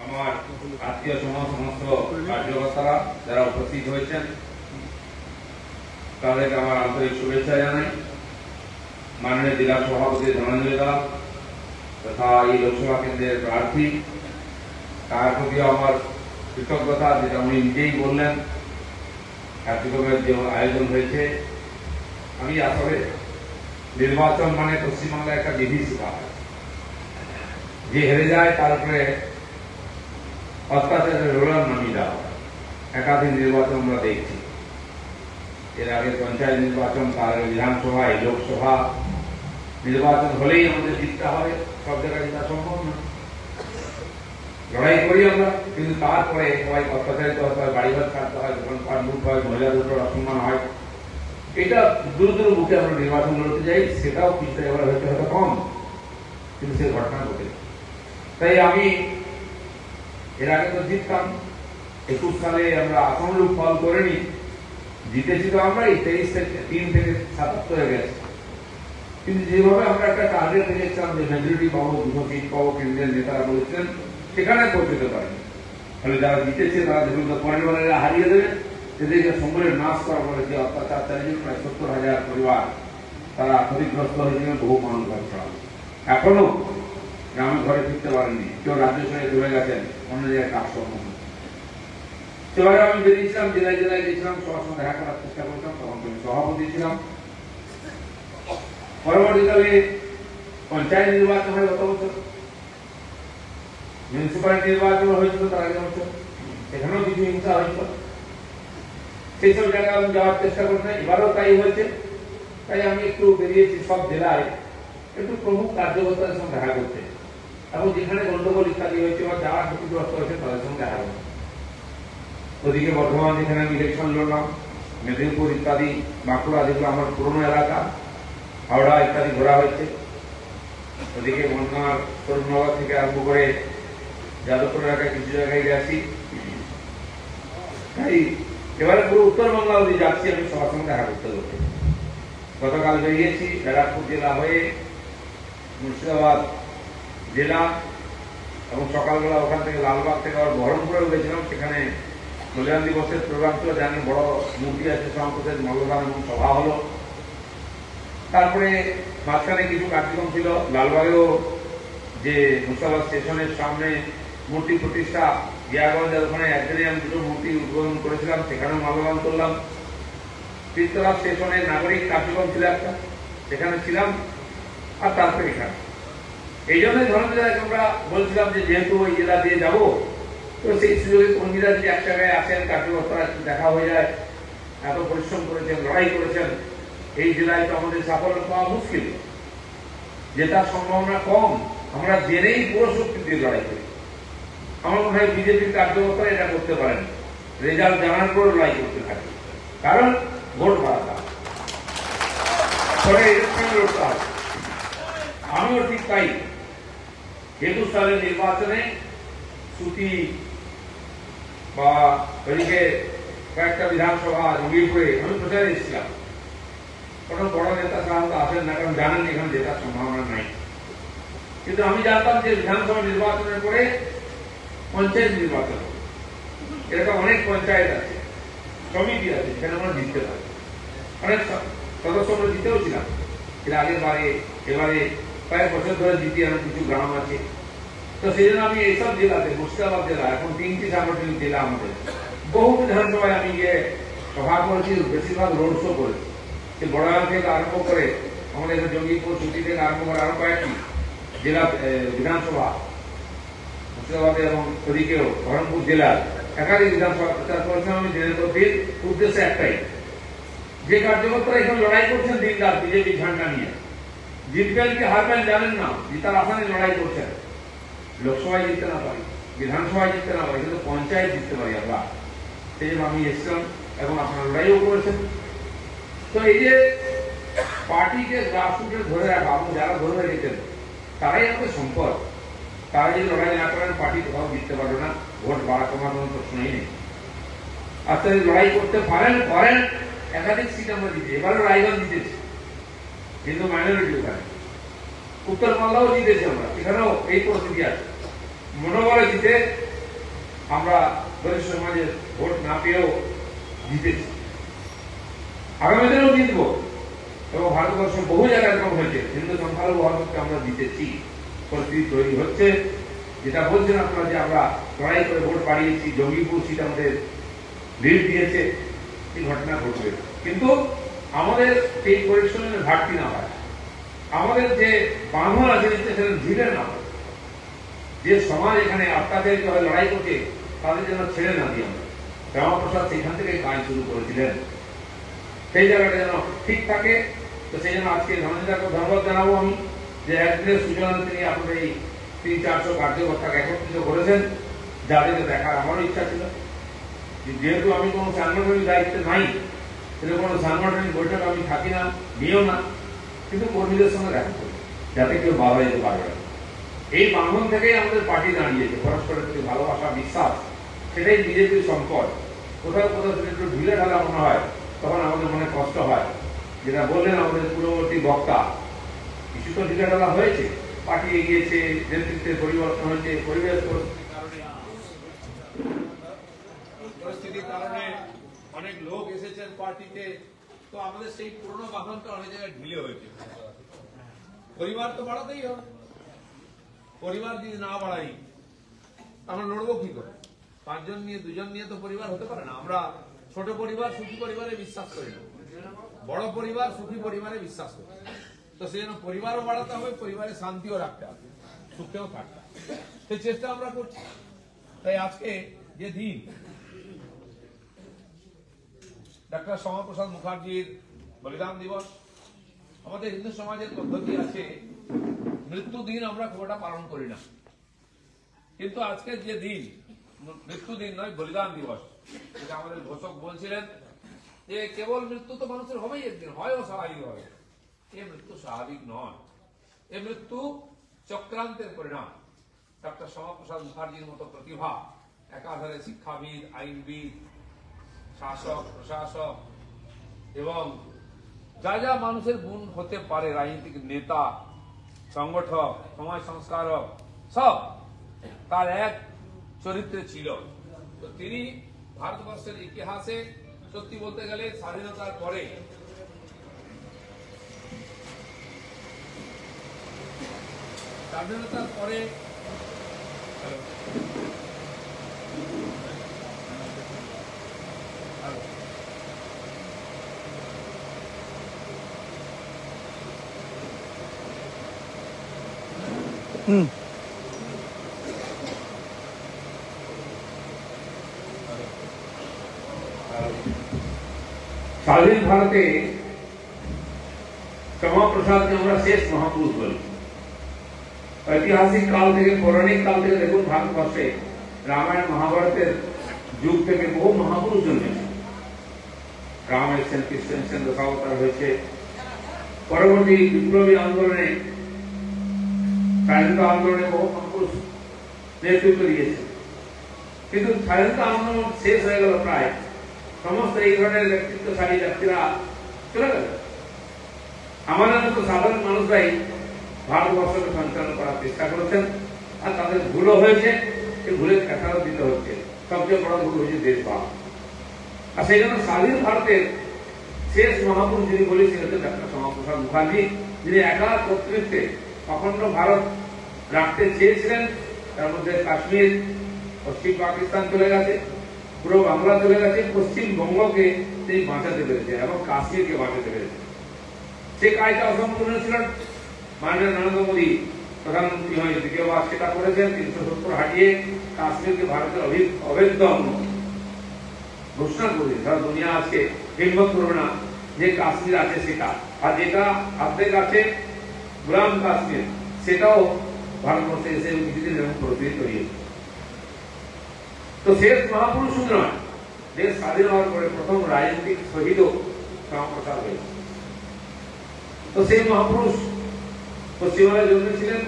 আমার আত্মীয় সমস্ত কার্যকর্তারা যারা উপস্থিত হয়েছেন তাদেরকে আমার আন্তরিক শুভেচ্ছা জানাই। মাননীয় জেলা সভাপতি ধনঞ্জয় দা তথা এই লোকসভা কেন্দ্রের প্রার্থী, তার প্রতিও আমার কৃতজ্ঞতা, যেটা উনি নিজেই বললেন কার্যক্রমের যে আয়োজন হয়েছে। আমি আসলে নির্বাচন মানে পশ্চিমবাংলায় একটা বিভীষিকা, যে হেরে যায় তার উপরে অত্যাচারের রোলার নামিয়ে দেওয়া। একাধিক নির্বাচন আমরা দেখছি, এর আগে পঞ্চায়েত নির্বাচন, তার আগে বিধানসভা, এই লোকসভা নির্বাচন হলেই আমাদের জিততে হবে, সব জায়গায় জেতা সম্ভব না। লড়াই করি আমরা, কিন্তু তারপরে সবাই অত্যাচারিত হতে হয়, বাড়িঘর ছাড়তে হয়, দোকান পাট লুট হয়, মহিলাদের উপর অসম্মান হয়। এটা দূর দূর বুকে আমরা নির্বাচন লড়তে যাই, সেটাও পিছনে এবার হয়তো হয়তো কম, কিন্তু সে ঘটনা ঘটে। তাই আমি এর আগে তো জিততাম, 21 সালে আমরা আশানুরূপ ফল করিনি, জিতেছি তো আমরা এই 23 থেকে 3 থেকে 77 হয়ে গেছে। কিন্তু যেভাবে আমরা একটা টার্গেট রেখেছিলাম যে মেজরিটি পাবো, 200 সিট পাবো, কেন্দ্রের নেতারা বলেছেন, সেখানে পৌঁছতে পারেনি। ফলে যারা জিতেছে তারা দেখুন তো পরিবারেরা হারিয়ে দেবে, এদেরকে সঙ্গে নাশ করা বলে যে অত্যাচার চালিয়ে প্রায় 70,000 পরিবার তারা ক্ষতিগ্রস্ত হয়েছিলেন, বহু মানুষ ঘর ছাড়া এখনো গ্রামে ঘরে ফিরতে পারেননি, কেউ রাজ্য ছেড়ে চলে গেছেন, অন্য জায়গায় কাজকর্ম। সেবারে আমি বেরিয়েছিলাম, জেলায় জেলায় গেছিলাম, সবার সঙ্গে দেখা করার চেষ্টা করতাম, তখন আমি সভাপতি ছিলাম। পরবর্তীকালে পঞ্চায়েত নির্বাচন হয় গত বছর, মিউনিসিপালিটি নির্বাচন হয়েছিল তার আগের বছর, সেখানেও কিছু হিংসা হয়েছিল। সেই সব জায়গায় আমি যাওয়ার চেষ্টা করতাম, এবারও তাই হয়েছে। তাই আমি একটু বেরিয়েছি সব জেলায়, একটু প্রমুখ কার্যকর্তাদের সঙ্গে দেখা করতে, এবং যেখানে গন্ডগোল ইত্যাদি হয়েছে বা যারা ক্ষতিগ্রস্ত হয়েছে তাদের সঙ্গে দেখা করতে। ওদিকে বর্ধমান যেখানে আমি ইলেকশন লড়লাম, মেদিনীপুর ইত্যাদি, বাঁকুড়া যেগুলো আমার পুরনো এলাকা, হাওড়া ইত্যাদি ঘোরা হয়েছে। ওদিকে বনগাঁর তরুণনগর থেকে আরম্ভ করে যাদবপুর এলাকায় কিছু জায়গায় গেছি। তাই এবারে পুরো উত্তরবঙ্গ অবধি যাচ্ছি আমি সবার সঙ্গে দেখা করতে করতে। গতকাল বেরিয়েছি ব্যারাকপুর জেলা হয়ে মুর্শিদাবাদ জেলা, এবং সকালবেলা ওখান থেকে লালবাগ থেকে আবার বহরমপুরেও গেছিলাম। সেখানে কল্যাণ দিবসের প্রোগ্রাম ছিল, জানেন বড় মূর্তি আছে সভাপতির, মল্লদান এবং সভা হলো। তারপরে মাঝখানে কিছু কার্যক্রম ছিল, লালবাগেও যে মুর্শিদাবাদ স্টেশনের সামনে মূর্তি প্রতিষ্ঠা, গিয়াগঞ্জের ওখানে একদিনে আমি 2টো মূর্তি উদ্বোধন করেছিলাম, সেখানেও মাল্যদান করলাম। তিনতলা স্টেশনে নাগরিক কার্যক্রম ছিল একটা, সেখানে ছিলাম। আর তারপরে এখানে এই জন্যই ধরনের আমরা বলছিলাম যে যেহেতু ওই জেলা দিয়ে যাবো, তো সেই সুযোগে কর্মীরা যদি এক জায়গায় আসেন, কার্যকর্তারা দেখা হয়ে যায়, এত পরিশ্রম করেছেন, লড়াই করেছেন, এই জেলায় তো আমাদের সাফল্য পাওয়া মুশকিল, জেতার সম্ভাবনা কম। আমরা জেনেই পুরো শক্তি দিয়ে লড়াই করি। আমার মনে হয় বিজেপির কার্যকর্তারা এটা করতে পারেন, রেজাল্ট জানার পর লড়াই করতে থাকে, কারণ ভোট বাড়াতে হবে, পরে ইলেকশন লড়তে হবে। আমিও ঠিক তাই 21 সালের নির্বাচনে সুতি বা ওইদিকে কয়েকটা বিধানসভা জঙ্গিপুরে আমি প্রচারে এসেছিলাম। কোনো বড় নেতা সাধারণত আসেন না, কারণ জানেন এখানে জেতার সম্ভাবনা নাই। কিন্তু আমি জানতাম যে বিধানসভা নির্বাচনের পরে পঞ্চায়েত নির্বাচন, এরকম অনেক পঞ্চায়েত আছে, সমিতি আছে, সেখানে আমরা জিততে পারি। অনেক সদস্য আমরা জিতেও ছিলাম এর আগের বারে, এবারে কয়েক বছর ধরে জিতি। আমি কিছু গ্রাম আছে, তো সেই জন্য আমি এইসব জেলাতে, মুর্শিদাবাদ জেলা, এখন 3টি সাংগঠনিক জেলা আমাদের, বহু বিধানসভায় আমি গিয়ে সভা করেছি, বেশিরভাগ রোড শো করেছি। সে বড়াল থেকে আরম্ভ করে আমাদের জঙ্গিপুর, সুতি থেকে আরম্ভ করে আরো কয়েকটি জেলা বিধানসভা মুর্শিদাবাদে, এবং ওদিকেও বহরমপুর জেলার একাধিক বিধানসভা প্রচার করেছিলাম। আমি জেনে করতে উদ্দেশ্য একটাই, যে কার্যকর্তারা এখানে লড়াই করছেন দিন রাত বিজেপি ঝান্ডা নিয়ে, জিতবেন কি হারবেন জানেন না, জিতার আসানে লড়াই করছেন। লোকসভায় জিততে না পারি, বিধানসভায় জিততে না পারি, কিন্তু পঞ্চায়েত জিততে পারি আমরা। সেই জন্য আমি এসেছিলাম, এবং আপনারা লড়াইও করেছেন। তো এই যে পার্টিকে গ্রাসরুটে ধরে রাখা, এবং যারা ধরে রেখেছেন তারাই আমাদের সম্পদ। তারা যদি লড়াই না করেন, পার্টি কোথাও জিততে পারবে না, ভোট বাড়া কমার কোনো প্রশ্নই নেই। আর যদি লড়াই করতে পারেন, করেন, একাধিক সিট আমরা জিতে, এবারও রায়গঞ্জ জিতেছি, কিন্তু মাইনরিটি ওখানে। উত্তর বাংলাও জিতেছি আমরা, এখানেও এই পরিস্থিতি আছে। মনোবলে জিতে আমরা দলিত সমাজের ভোট না পেয়েও জিতেছি, আগামী দিনেও জিতব। এবং ভারতবর্ষের বহু জায়গায় এরকম হয়েছে, হিন্দু সংখ্যালঘু ভারতকে আমরা জিতেছি, পরিস্থিতি তৈরি হচ্ছে। যেটা বলছেন আপনারা যে আমরা লড়াই করে ভোট বাড়িয়েছি, জঙ্গিপুর সিট আমাদের লিড দিয়েছে, এই ঘটনা ঘটবে। কিন্তু আমাদের সেই পরিশ্রমের ঘাটতি না হয়, আমাদের যে বাঁধন আছে সেটা ঝিলে না হয়, যে সমাজ এখানে অত্যাচারিত হয়ে লড়াই করছে তাদের যেন ছেড়ে না দিই আমরা। শ্যামাপ্রসাদ সেইখান থেকে কাজ শুরু করেছিলেন, সেই জায়গাটা যেন ঠিক থাকে। তো সেই জন্য আজকে ধনঞ্জয়কে ধন্যবাদ জানাবো আমি, যে একদিনের সূচনা তিনি আপনাদের এই 300-400 কার্যকর্তাকে একত্রিত করেছেন, যাদেরকে দেখার আমারও ইচ্ছা ছিল। যেহেতু আমি কোনো সাংগঠনিক দায়িত্বে নাই, সেটা কোনো সাংগঠনিক বৈঠক আমি থাকি না, নিয়েও না, কিন্তু কর্মীদের সঙ্গে দেখা করি, যাতে কেউ বাধা যেতে পারবে না। এই বাঁধন থেকেই আমাদের পার্টি দাঁড়িয়েছে, পরস্পরের প্রতি ভালোবাসা, বিশ্বাস, সেটাই বিজেপির সম্পদ। কোথাও কোথাও সেটা একটু ঢিলে ঢালা মনে হয়, তখন আমাদের মনে কষ্ট হয়। যেটা বললেন আমাদের পূর্ববর্তী বক্তা, কিছু তো ঢিলে ঢালা হয়েছে, পার্টি এগিয়েছে, নেতৃত্বের পরিবর্তন হয়েছে, পরিবেশ পরিস্থিতির কারণে অনেক লোক এসেছেন পার্টিতে, তো আমাদের সেই পুরনো বাঁধনটা অনেক জায়গায় ঢিলে হয়েছে। পরিবার তো বাড়াতেই হবে, পরিবার যদি না বাড়াই আমরা লড়বো কি করে? 5 জন নিয়ে 2 জন নিয়ে তো পরিবার হতে পারে না। আমরা ছোট পরিবার, সুখী পরিবারে বিশ্বাস করি না, বড় পরিবার, সুখী পরিবারে বিশ্বাস করি। তো সেই জন্য পরিবারও বাড়াতে হবে, পরিবারে শান্তিও রাখতে হবে, সুখেও থাকতে হবে, সেই চেষ্টা আমরা করছি। তাই আজকে যে দিন ডক্টর শ্যামাপ্রসাদ মুখার্জির বলিদান দিবস, আমাদের হিন্দু সমাজের পদ্ধতি আছে মৃত্যু দিন আমরা খুব একটা পালন করি না, কিন্তু আজকের যে দিন, মৃত্যু দিন নয়, বলিদান দিবস, যেটা আমাদের ঘোষক বলছিলেন যে কেবল মৃত্যু তো মানুষের হবেই একদিন, হয়ও স্বাভাবিক হবে। এই মৃত্যু স্বাভাবিক নয়, এই মৃত্যু চক্রান্তের পরিণাম। ডক্টর শ্যামাপ্রসাদ মুখার্জির মতো প্রতিভা, একাধারে শিক্ষাবিদ, আইনবিদ, শাসক, প্রশাসক এবং যা যা মানুষের গুণ হতে পারে, রাজনৈতিক নেতা, সংগঠক, সমাজ সংস্কারক, সব তার এক চরিত্রে ছিল। তো তিনি ভারতবর্ষের ইতিহাসে সত্যি বলতে গেলে স্বাধীনতার পরে স্বাধীন ভারতে শ্যামাপ্রসাদকে আমরা শেষ মহাপুরুষ বলি। ঐতিহাসিক কাল থেকে, পৌরাণিক কাল থেকে দেখুন, ভারতবর্ষে রামায়ণ মহাভারতের যুগ থেকে বহু মহাপুরুষ জন্মেছে। রাম এসেছেন, কৃষ্ণ এসেছেন, দশাবতার হয়েছে। পরবর্তী বিপ্লবী আন্দোলনে, স্বাধীনতা আন্দোলনে বহু মহাপুরুষ নেতৃত্ব দিয়েছে। কিন্তু স্বাধীনতা আন্দোলন শেষ হয়ে গেল প্রায়, সমস্ত এই ধরনের ব্যক্তিত্বশালী ব্যক্তিরা চলে গেল। আমাদের মতো সাধারণ মানুষরাই ভারতবর্ষকে সঞ্চালন করার চেষ্টা করেছেন, আর তাদের ভুলও হয়েছে, এই ভুলের খেসারত দিতে হচ্ছে। সবচেয়ে বড় ভুল হয়েছে দেশভাগ। আর সেই জন্য স্বাধীন ভারতের শেষ মহাপুরুষ যিনি বলেছিলেন ডক্টর শ্যামাপ্রসাদ মুখার্জি, যিনি একা কর্তৃত্বে অখণ্ড ভারত রাখতে চেয়েছিলেন। তার মধ্যে কাশ্মীর, পশ্চিম পাকিস্তান চলে গেছে, পুরো বাংলা চলে গেছে, পশ্চিমবঙ্গকে তিনি বাঁচাতে পেরেছেন এবং কাশ্মীরকে বাঁচাতে পেরেছেন। সেই কাজটা অসম্পূর্ণ ছিল। মাননীয় নরেন্দ্র মোদী প্রধানমন্ত্রী হয়ে দ্বিতীয়বার সেটা করেছেন, 370 হাটিয়ে কাশ্মীরকে ভারতের অভেদ্য অঙ্গ ঘোষণা করেছেন। সারা দুনিয়া আজকে হিম্মত করবে না যে কাশ্মীর আছে সেটা, আর যেটা অর্ধেক আছে গোলাম কাশ্মীর, সেটাও ভারতবর্ষে এসে কিছুদিন এবং প্রতিনিধিত্ব হয়েছে। তো শেষ মহাপুরুষ শুধু নয়, দেশ স্বাধীন হওয়ার পরে প্রথম রাজনৈতিক শহীদও শ্যামাপ্রসাদ হয়েছে। তো সেই মহাপুরুষ পশ্চিমবঙ্গে জন্মেছিলেন।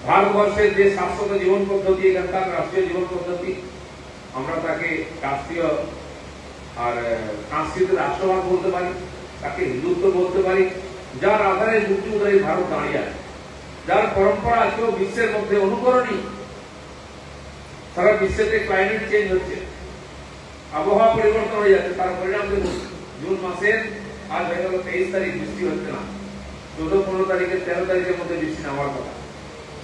ভারতবর্ষের যে শাশ্বত জীবন পদ্ধতি, এখানকার রাষ্ট্রীয় জীবন পদ্ধতি, আমরা তাকে রাষ্ট্রীয় আর সাংস্কৃতিক রাষ্ট্রবাদ বলতে পারি, তাকে হিন্দুত্ব বলতে পারি, যার আধারে যুক্তি উদারী ভারত দাঁড়িয়ে আছে। যার পরম্পরা আজকেও বিশ্বের মধ্যে অনুকরণীয়। সারা বিশ্বেতে ক্লাইমেট চেঞ্জ হচ্ছে, আবহাওয়া পরিবর্তন হয়ে যাচ্ছে, তার পরিণাম দেখুন। জুন মাসের আজ হয়ে গেল 23 তারিখ, বৃষ্টি হচ্ছে না। 14, 15 তারিখে 13 তারিখের মধ্যে বৃষ্টি নামার কথা।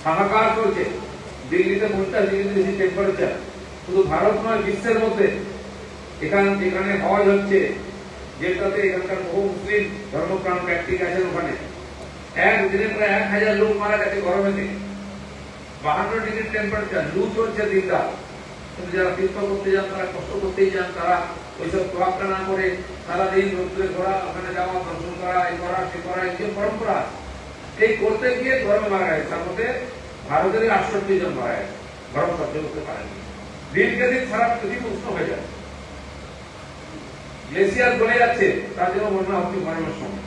হাহাকার চলছে, দিল্লিতে 50 ডিগ্রি বেশি টেম্পারেচার। শুধু ভারত নয়, বিশ্বের মধ্যে যেখানে হওয়াই হচ্ছে, যেটাতে এখানকার বহু মুসলিম ধর্মপ্রাণ ব্যক্তি আছেন, ওখানে একদিনে প্রায় 1000 লোক মারা গেছে গরমেতে। 52 ডিগ্রি টেম্পারেচার, লু চলছে দিনরাত। কিন্তু যারা তীর্থ করতে যান, তারা কষ্ট করতেই যান, তারা ওইসব তোয়াক্কা না করে সারাদিন রোদ্রে ঘোরা, ওখানে যাওয়া, দর্শন করা, এই করা, সে করা, এই যে পরম্পরা এই করতে গিয়ে গরমে মারা গেছে। তার মধ্যে ভারতের 68 জন মারা গেছে, গরম সহ্য করতে পারেনি। দিনকে দিন সারা পৃথিবী উষ্ণ হয়ে যায়, গ্লেসিয়ার গলে যাচ্ছে, তার জন্য বন্যা হচ্ছে গরমের সময়।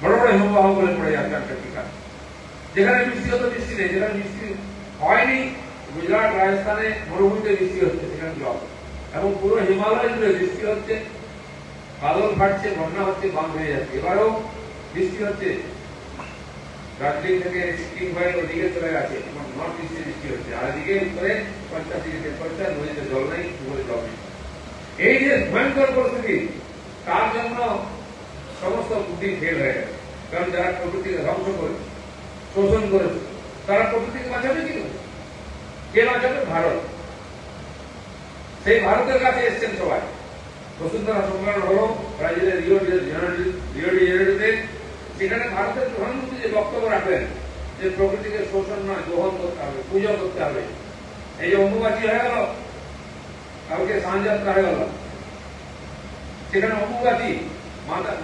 বড় বড় হিমবাহ গলে পড়ে যাচ্ছে আন্টার্কটিকা। যেখানে বৃষ্টি হতো বৃষ্টি নেই, যেখানে বৃষ্টি হয়নি, গুজরাট, রাজস্থানে মরুভূমিতে বৃষ্টি হচ্ছে, সেখানে জল। এবং পুরো হিমালয় জুড়ে বৃষ্টি হচ্ছে, বাদল ফাটছে, বন্যা হচ্ছে, বাঁধ হয়ে যাচ্ছে। এবারেও বৃষ্টি হচ্ছে, দার্জিলিং থেকে সিকিম হয়ে ওদিকে চলে গেছে, এবং নর্থ ইস্টে বৃষ্টি হচ্ছে। আর এদিকে উত্তরে 50 ডিগ্রি টেম্পারেচার, নদীতে জল নেই, পুকুরে জল নেই। এই যে ভয়ঙ্কর পরিস্থিতি, তার জন্য সমস্ত বুদ্ধি ফেল হয়ে গেছে। কারণ যারা প্রকৃতিকে ধ্বংস করেছে, শোষণ করেছে, তারা প্রকৃতিকে বাঁচাবে কি করে? কে বাঁচাবে? ভারত। সেই ভারতের কাছে এসছেন সবাই। বসুন্ধরা সম্মেলন হলো ব্রাজিলের রিও ডি জেনেরোতে। সেখানে ভারতের প্রধানমন্ত্রী যে বক্তব্য রাখলেন যে প্রকৃতিকে শোষণ নয়, গ্রহণ করতে হবে, পূজা করতে হবে। এই যে অম্বুবাচী হয়ে গেল, কালকে সানযাত্রা হয়ে গেল, সেখানে অম্বুবাচী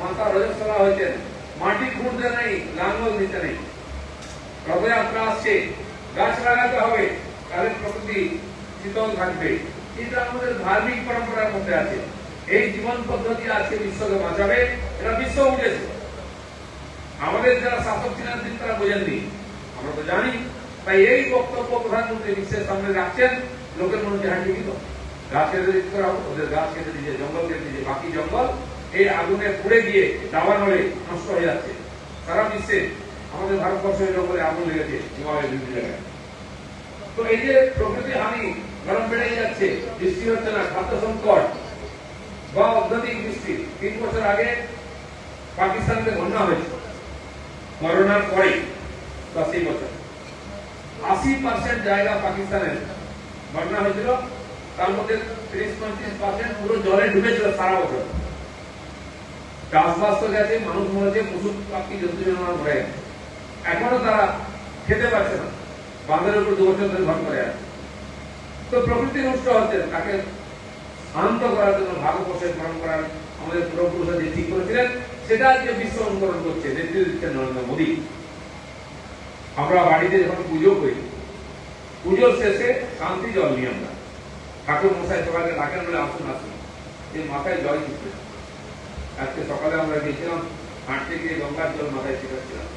মাতা রজস্বলা হয়েছেন, মাটি খুঁড়তে নেই, লাঙ্গল দিতে নেই। রথযাত্রা আসছে, গাছ লাগাতে হবে, তাহলে প্রকৃতি শীতল থাকবে। এটা আমাদের ধার্মিক পরম্পরার মধ্যে আছে। এই জীবন পদ্ধতি আজকে বিশ্বকে বাঁচাবে, এটা বিশ্ব উঠেছে। আমাদের যারা শাসক ছিলেন তিনি তারা বোঝেননি, আমরা তো জানি। তাই এই বক্তব্য প্রধানমন্ত্রী বিশ্বের সামনে রাখছেন, লোকের মনে হয় ঠিকই তো, গাছ কেটে দিতে হবে, ওদের গাছ কেটে দিয়েছে, জঙ্গল কেটে দিয়েছে, বাকি জঙ্গল এই আগুনে পুড়ে গিয়ে দাবান হয়ে নষ্ট হয়ে যাচ্ছে। সারা বিশ্বে আমাদের ভারতবর্ষের জঙ্গলে আগুন লেগেছে, হিমালয়ের বিভিন্ন জায়গায়। তো এই যে প্রকৃতি হানি, গরম বেড়ে যাচ্ছে, বৃষ্টি হচ্ছে না, খাদ্য সংকট বা অত্যধিক বৃষ্টি। 3 বছর আগে পাকিস্তানকে বন্যা হয়েছে, করোনার পরে, বা সেই বছর 80% জায়গা পাকিস্তানের বন্যা হয়েছিল। তার মধ্যে 30-35% পুরো জলে ডুবেছিল সারা বছর। চাষবাস তো গেছে, মানুষ মরেছে, পশু পাখি জন্তু জানোয়ার মরে গেছে। এখনো তারা খেতে পারছে না, বাঁধের উপর 2 বছর ধরে ঘর করে আছে। তো প্রকৃতি নষ্ট হচ্ছে, তাকে শান্ত করার জন্য ভারতবর্ষের পরম্পরা আমাদের পূর্বপুরুষরা যে ঠিক করেছিলেন, সেটা আজকে বিশ্ব অনুকরণ করছে, নেতৃত্ব দিচ্ছেন নরেন্দ্র মোদী। আমরা বাড়িতে যখন পুজো করি, পুজোর শেষে শান্তি জল নিয়ে আমরা ঠাকুর মশাই সবাইকে ডাকেন, বলে আসুন আসুন, এই মাথায় জল দিচ্ছে। আজকে সকালে আমরা গিয়েছিলাম, হাঁটতে গিয়ে গঙ্গার জল মাথায় ছিটাচ্ছিলাম।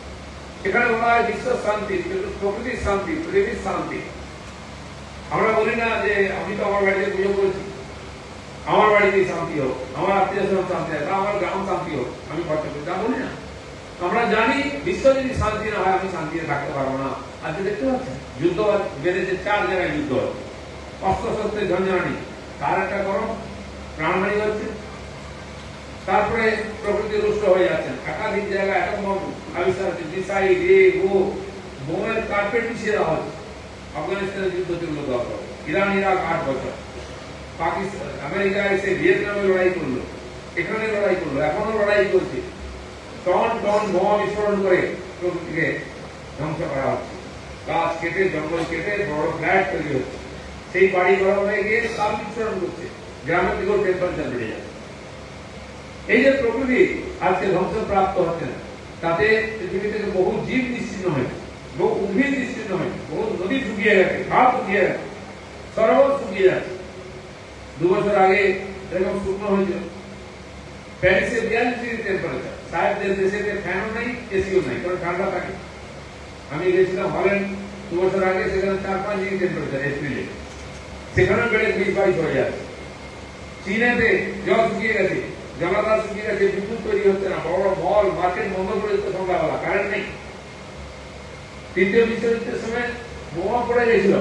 সেখানে বলা হয় বিশ্ব শান্তি, প্রকৃতির শান্তি, পৃথিবীর শান্তি। আমরা বলি না যে আমি তো আমার বাড়িতে পুজো করেছি, আমার বাড়িতেই শান্তি হোক, আমার আত্মীয় স্বজন শান্তি হোক, আমার গ্রাম শান্তি হোক, আমি খরচা করি, তা বলি না। আমরা জানি বিশ্ব যদি শান্তি না হয়, আমি শান্তিতে থাকতে পারবো না। আজকে দেখতে পাচ্ছেন যুদ্ধ বেড়েছে, 4 জায়গায় যুদ্ধ হচ্ছে, অস্ত্র শস্ত্রের ঝঞ্ঝানি, তার একটা গরম, প্রাণহানি হচ্ছে। তারপরে প্রকৃতি রুষ্ট হয়ে যাচ্ছেন, একাধিক জায়গায় এটম বম আবিষ্কার হচ্ছে, মিসাইল, বোমের কার্পেট বিছিয়ে দেওয়া হচ্ছে। আফগানিস্তানের যুদ্ধ চলল 10 বছর, ইরান ইরাক 8 বছর, পাকিস্তান আমেরিকা এসে ভিয়েতনামে লড়াই করলো, এখানে লড়াই করলো, এখনো লড়াই করছে। টন টন বোমা বিস্ফোরণ করে প্রকৃতিকে ধ্বংস করা হচ্ছে। গাছ কেটে, জঙ্গল কেটে বড় ফ্ল্যাট তৈরি হচ্ছে, সেই বাড়ি গরম হয়ে গিয়ে তাপ বিস্ফোরণ করছে, গ্রামের দিকেও টেম্পারেচার বেড়ে যাচ্ছে। এই যে প্রকৃতি আজকে ধ্বংসপ্রাপ্ত হচ্ছে, তাতে পৃথিবী থেকে বহু জীব নিশ্চিন্ন হয়েছে, বহু উদ্ভিদ নিশ্চিন্ন হয়েছে, বহু নদী শুকিয়ে গেছে, খাল শুকিয়ে গেছে, সরোবর শুকিয়ে যাচ্ছে। 2 বছর আগে এরকম শুকনো হয়েছিল। প্যারিসে 42 ডিগ্রি টেম্পারেচার, সাহেবদের দেশে ফ্যানও নেই, এসিও নেই, কারণ ঠান্ডা থাকে। আমি গেছিলাম হল্যান্ড 2 বছর আগে, সেখানে 4-5 ডিগ্রি টেম্পারেচার এপ্রিলে, সেখানে বেড়ে 20-22 হয়ে যাচ্ছে। চীনেতে জল শুকিয়ে গেছে, জলাধার শুকিয়ে গেছে, বিদ্যুৎ তৈরি হচ্ছে না, বড় বড় মল মার্কেট বন্ধ করে দিতে সন্ধ্যাবেলা, কারেন্ট নেই। তৃতীয় বিশ্বযুদ্ধের সময় বোমা পড়ে গেছিল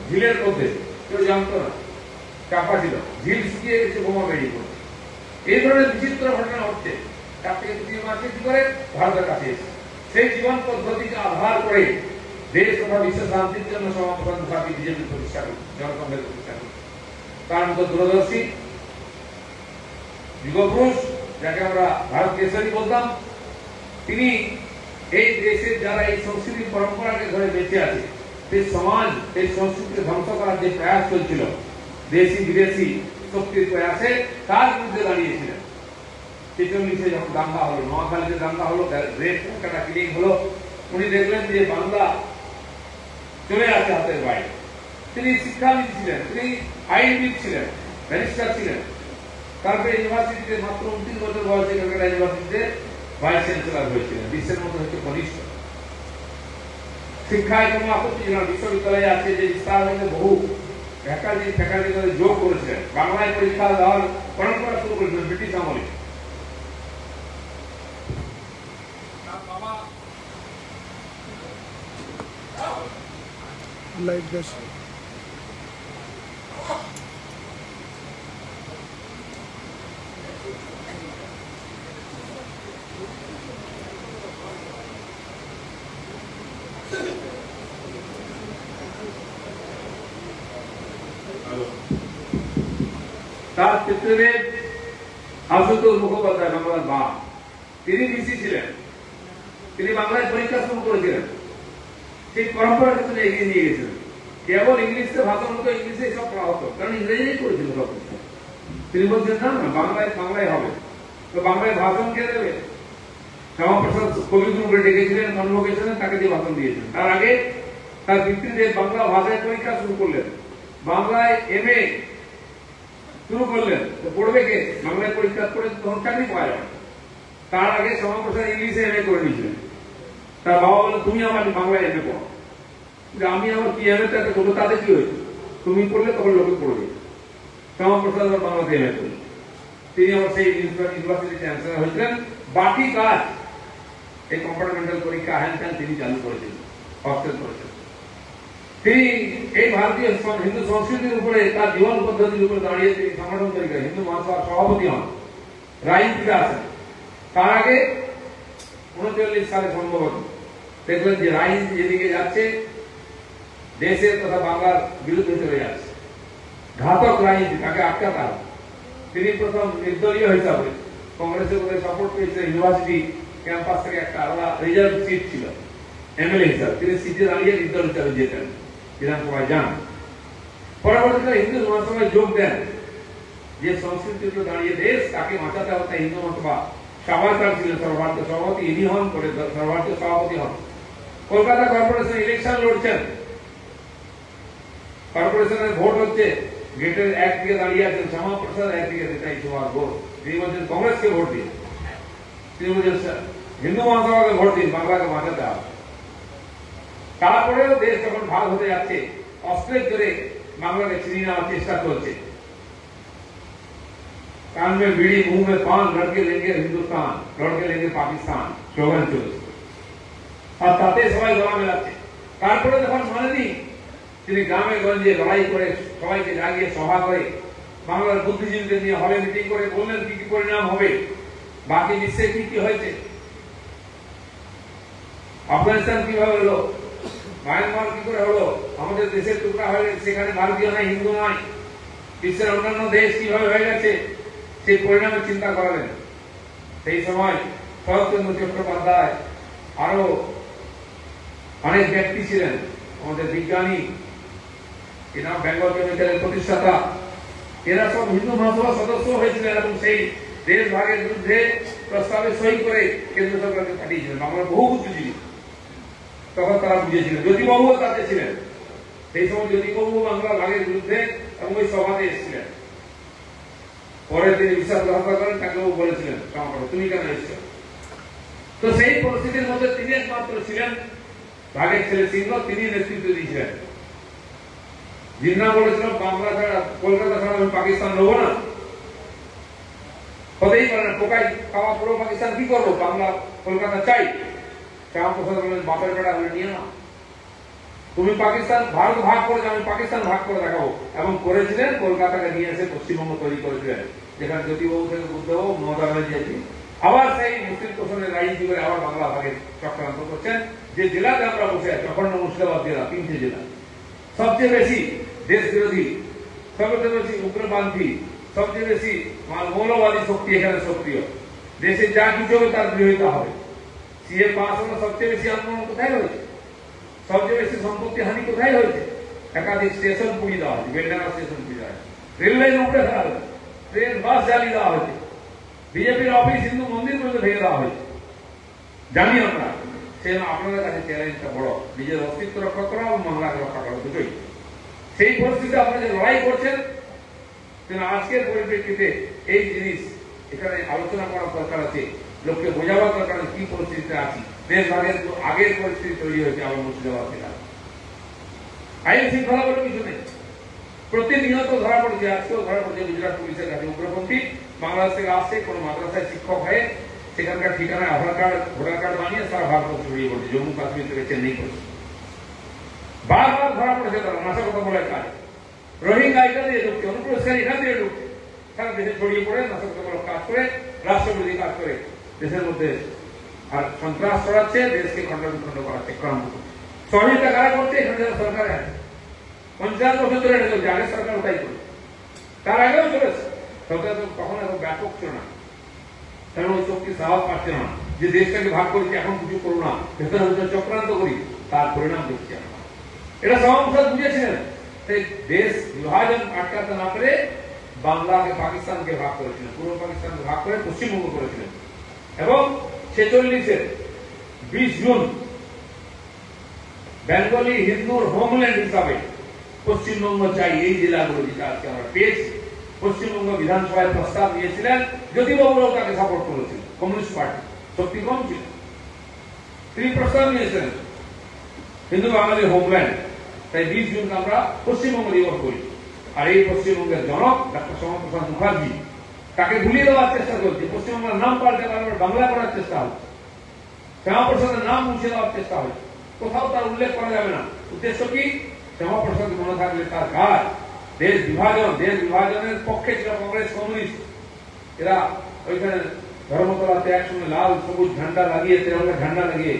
ঝিলের মধ্যে, কেউ জানতো না, চাপা ছিল, ঝিল শুকিয়ে গেছে, বোমা বেরিয়ে পড়ছে। এই ধরনের বিচিত্র ঘটনা হচ্ছে। তার থেকে তৃতীয় মাসে কি করে ভারতের কাছে এসে সেই জীবন পদ্ধতিকে আধার করে দেশ তথা বিশ্ব শান্তির জন্য সমাবেশ মুখার্জি বিজেপি প্রতিষ্ঠা করছে, জনসংঘের প্রতিষ্ঠা করছে। তার মতো দূরদর্শী যুগপুরুষ, যাকে আমরা ভারত কেশরী বলতাম, তিনি এই দেশের যারা এই সংস্কৃতি পরম্পরাকে ধরে বেঁচে আছে, সেই সমাজ এই সংস্কৃতিকে ধ্বংস করার যে প্রয়াস চলছিল দেশি বিদেশি শক্তির প্রয়াসে, তার বিরুদ্ধে দাঁড়িয়েছিলেন। 46-এ যখন দাঙ্গা হলো, নোয়াখালীতে দাঙ্গা হলো, রেড কাটা কিলিং হলো, উনি দেখলেন যে বাংলা চলে আসে হাতের বাইরে। তিনি শিক্ষাবিদ ছিলেন, তিনি আইনবিদ ছিলেন, ব্যারিস্টার ছিলেন। তারপরে ইউনিভার্সিটিতে মাত্র 29 বছর বয়সে কলকাতা ইউনিভার্সিটিতে ভাইস চ্যান্সেলর হয়েছিলেন। বিশ্বের মধ্যে হচ্ছে কনিষ্ঠ। শিক্ষায় কোনো আপত্তি ছিল না। বিশ্ববিদ্যালয়ে আছে যে বিস্তার হয়েছে, বহু ফ্যাকাল্টি যোগ করেছিলেন। বাংলায় পরীক্ষা দেওয়ার পরম্পরা শুরু করেছিলেন ব্রিটিশ আমলে। like this. তার পিতৃদেব আশুতোষ মুখোপাধ্যায়, বাংলার বাপ, তিনি বিসি ছিলেন। তিনি বাংলায় পরীক্ষা শুরু করেছিলেন। সেই পরম্পরাকে তিনি এগিয়ে নিয়ে গেছিলেন। কেবল ইংলিশে ভাষণ হতো, ইংলিশে সব পড়া হতো, কারণ ইংরেজি করেছিল সব কিছু। তিনি বলছেন না, বাংলায় হবে। তো বাংলায় ভাষণ কে দেবে? শ্যামাপ্রসাদ কবিগুরুকে ডেকেছিলেন, কনভোকেশনে, তাকে দিয়ে ভাষণ দিয়েছিলেন। তার আগে তার পিতৃদেব বাংলা ভাষায় পরীক্ষা শুরু করলেন, বাংলায় MA শুরু করলেন। তো পড়বে কে? বাংলায় পরীক্ষা করে তখন চাকরি পাওয়া যাবে। তার আগে শ্যামাপ্রসাদ ইংলিশে MA করে নিয়েছিলেন। তার বাবা বলে, তুমি আমার বাংলায় MA পড়ো। আমি আমার কি MA তে করবো, তাতে কি হয়েছে? তুমি পড়লে তখন লোকে পড়বে। শ্যামাপ্রসাদ আবার বাংলাতে MA করলেন। তিনি আমার সেই ইউনিভার্সিটি চ্যান্সেলর হয়েছিলেন। বাকি কাজ এই কম্পার্টমেন্টাল পরীক্ষা হ্যান ত্যান তিনি চালু করেছিলেন, হস্তেল করেছিলেন। তিনি এই ভারতীয় হিন্দু সংস্কৃতির উপরে, তার জীবন পদ্ধতির উপরে দাঁড়িয়ে তিনি সংগঠন তৈরি করেন, হিন্দু মহাসভার সভাপতি হন, রাজনীতিতে আসেন। তার আগে 39 সালে সম্ভবত দেখলেন যে রাজনীতি যেদিকে যাচ্ছে, দেশের তথা বাংলার বিরুদ্ধে চলে যাচ্ছে, ঘাতক রাজনীতি, তাকে আটকাতে হবে। তিনি প্রথম নির্দলীয় হিসাবে কংগ্রেসের উপরে সাপোর্ট পেয়েছিলেন। ইউনিভার্সিটি ক্যাম্পাস থেকে একটা আলাদা রিজার্ভ সিট ছিল MLA হিসাবে, তিনি সিটে দাঁড়িয়ে নির্দল হিসাবে যেতেন, বিধানসভায় যান। পরবর্তীকালে হিন্দু মহাসভায় যোগ দেন। যে সংস্কৃতির উপরে দাঁড়িয়ে দেশ, তাকে বাঁচাতে হবে, তাই হিন্দু মহাসভা সাভারকার ছিলেন সর্বভারতীয় সভাপতি, ইনি হন করে সর্বভারতীয় সভাপতি হন। কলকাতা কর্পোরেশন ইলেকশন লড়ছেন, কর্পোরেশনের ভোট হচ্ছে, গেটের একদিকে দাঁড়িয়ে আছেন শ্যামাপ্রসাদ, একদিকে নেতাই সুভাষ বোস। তিনি বলছেন কংগ্রেসকে ভোট দিন, তিনি বলছেন হিন্দু মহাসভাকে ভোট দিন, বাংলাকে বাঁচাতে হবে। তারপরেও দেশ যখন ভাগ হতে যাচ্ছে, অস্ত্রের জোরে বাংলাকে ছিনিয়ে নেওয়ার চেষ্টা চলছে। कान में बीड़ी, मुंह में पान, लड़के लेंगे हिंदुस्तान, लड़के लेंगे पाकिस्तान, স্লোগান চলছে। আর তাতে সবাই গলা মেলাচ্ছে। তারপরে যখন মানেনি, তিনি গ্রামে গঞ্জে লড়াই করে, সবাইকে জাগিয়ে সভা করে, বাংলার বুদ্ধিজীবীদের নিয়ে হলে মিটিং করে বললেন কি কি পরিণাম হবে, বাকি বিশ্বে কি কি হয়েছে, আফগানিস্তান কিভাবে হলো, মায়ানমার কি করে হলো, আমাদের দেশের টুকরা হয়ে গেছে, সেখানে ভারতীয় নাই, হিন্দু নয়, বিশ্বের অন্যান্য দেশ কিভাবে হয়ে গেছে, সেই পরিণামে চিন্তা করালেন। সেই সময় শরৎচন্দ্র চট্টোপাধ্যায়, আরো অনেক ব্যক্তি ছিলেন, আমাদের বিজ্ঞানী, এরা বেঙ্গল কেমিক্যালের প্রতিষ্ঠাতা, এরা সব হিন্দু মহাসভার সদস্য হয়েছিলেন এবং সেই দেশ ভাগের বিরুদ্ধে প্রস্তাবে সই করে কেন্দ্র সরকারকে পাঠিয়েছিলেন। বাংলার বহু বুদ্ধিজীবী তখন তারা বুঝেছিলেন। জ্যোতিবাবুও তাতে ছিলেন। সেই সময় জ্যোতিবাবু বাংলা ভাগের বিরুদ্ধে এবং ওই সভাতে এসেছিলেন। পরে তিনি বিশ্বাসঘাতকতা করেন, তাকেও বলেছিলেন তুমি কেন এসছো। তো সেই পরিস্থিতির মধ্যে তিনি একমাত্র ছিলেন, ভাগের ছেলে সিংহ, তিনি নেতৃত্ব দিয়েছিলেন। জিন্না বলেছিল বাংলা ছাড়া, কলকাতা ছাড়া আমি পাকিস্তান নেবো না, হতেই পারে না, টোকাই খাওয়া পুরো পাকিস্তান কি করবো, বাংলা কলকাতা চাই। শ্যামাপ্রসাদ বলেন বাপের বেড়া হলে নিয়ে না, তুমি পাকিস্তান, ভারত ভাগ করে আমি পাকিস্তান ভাগ করে দেখাবো, এবং করেছিলেন। কলকাতাকে নিয়ে এসে পশ্চিমবঙ্গ তৈরি করেছিলেন, যেখানে জ্যোতিবাবু থেকে বুদ্ধবাবু, মমতা ব্যানার্জি আবার সেই মুসলিম কোষণের রাজনীতি করে আবার বাংলা ভাগের চক্রান্ত করছেন। যে জেলাতে আমরা বসে আছি, অখণ্ড মুর্শিদাবাদ জেলা, 3টে জেলা, সবচেয়ে বেশি দেশ বিরোধী, সবচেয়ে বেশি উগ্রপন্থী, সবচেয়ে বেশি মৌলবাদী শক্তি এখানে সক্রিয়। দেশে যা কিছু হবে তার বিরোধিতা হবে। সিএ পাস হলো, সবচেয়ে বেশি আন্দোলন কোথায় হয়েছে? সবচেয়ে বেশি সম্পত্তি হানি কোথায় হয়েছে? একাধিক স্টেশন পুড়িয়ে দেওয়া হয়েছে, বেলডাঙ্গা স্টেশন পুড়িয়ে দেওয়া হয়েছে, রেল লাইন উপড়ে ফেলা হয়েছে, ট্রেন বাস জ্বালিয়ে দেওয়া হয়েছে, বিজেপির অফিস, হিন্দু মন্দির পর্যন্ত ভেঙে দেওয়া হয়েছে। জানি আমরা, সেই আপনাদের কাছে চ্যালেঞ্জটা বড়, নিজের অস্তিত্ব রক্ষা করা এবং বাংলাকে রক্ষা করা, দুটোই। সেই পরিস্থিতিতে আপনারা যে লড়াই করছেন, আজকের পরিপ্রেক্ষিতে এই জিনিস এখানে আলোচনা করার দরকার আছে, লোককে বোঝাবার দরকার আছে কি পরিস্থিতিতে আছি। দেশ ভাগের আগের পরিস্থিতি তৈরি হয়েছে আমার মুর্শিদাবাদ জেলা। আইন শৃঙ্খলা বলে কিছু নেই, প্রতিনিয়ত ধরা পড়ছে, আজকেও ধরা পড়ছে গুজরাট পুলিশের কাছে উগ্রপন্থী বাংলাদেশ থেকে আসছে, কোন মাদ্রাসায় শিক্ষক হয়ে সেখানকার ঠিকানায় আধার কার্ড, ভোটার কার্ড বানিয়ে সারা ভারতবর্ষ ছড়িয়ে পড়ছে, জম্মু কাশ্মীর থেকে চেন্নাই করছে। বারবার ধরা পড়েছে তারা নাশকতা বলে কাজ। রোহিঙ্গা এটা দিয়ে ঢুকছে, অনুপ্রবেশকারী এখান দিয়ে ঢুকছে, সারা দেশে ছড়িয়ে পড়ে নাশকতামূলক কাজ করে, রাষ্ট্রবিরোধী কাজ করে দেশের মধ্যে আর সন্ত্রাস ছড়াচ্ছে, দেশকে খণ্ড বিখণ্ড করাচ্ছে, ক্রান্ত করছে। সহযোগিতা কারা করছে? এখানে যারা সরকারে আছে, 50 বছর ধরে এটা চলছে, আগের সরকার ওটাই করছে, তার আগেও চলেছে। সরকার তো কখনো এত ব্যাপক ছিল না, কারণ ওই শক্তি সাহস পাচ্ছে না যে দেশটাকে ভাগ করেছি, এখন কিছু করো না, ভেতরে ভেতরে চক্রান্ত করি, তার পরিণাম দেখছি আমরা। এটা শ্যামাপ্রসাদ বুঝেছিলেন। সেই দেশ বিভাজন আটকাতে না পেরে বাংলাকে পাকিস্তানকে ভাগ করেছিলেন, পূর্ব পাকিস্তানকে ভাগ করে পশ্চিমবঙ্গ করেছিলেন, এবং 46-এর 20 জুন বেঙ্গলি হিন্দুর হোমল্যান্ড হিসাবে পশ্চিমবঙ্গ চাই, এই জেলাগুলো যেটা আজকে আমরা পেয়েছি। পশ্চিমবঙ্গ বিধানসভায় প্রস্তাব দিয়েছিলেন, জ্যোতিবাবুরাও তাকে সাপোর্ট করেছিল, কমিউনিস্ট পার্টি শক্তি কম ছিল, তিনি প্রস্তাব নিয়েছিলেন হিন্দু বাঙালি হোমল্যান্ড। তাই 20 জুনকে আমরা পশ্চিমবঙ্গ দিবস করি। আর এই পশ্চিমবঙ্গের জনক ডক্টর শ্যামাপ্রসাদ মুখার্জি, তাকে ভুলিয়ে দেওয়ার চেষ্টা করছে, পশ্চিমবঙ্গের নাম পাল্টে বাংলা করার চেষ্টা হচ্ছে, শ্যামাপ্রসাদের নাম মুছে দেওয়ার চেষ্টা হচ্ছে, কোথাও তার উল্লেখ করা যাবে না। উদ্দেশ্য কি? শ্যামাপ্রসাদ মনে থাকলে তার কাজ দেশ বিভাজনের পক্ষে ছিল কংগ্রেস, কমিউনিস্ট। এরা ওইখানে ধর্মতলাতে একসঙ্গে লাল সবুজ ঝান্ডা লাগিয়ে, তেরঙ্গা ঝান্ডা লাগিয়ে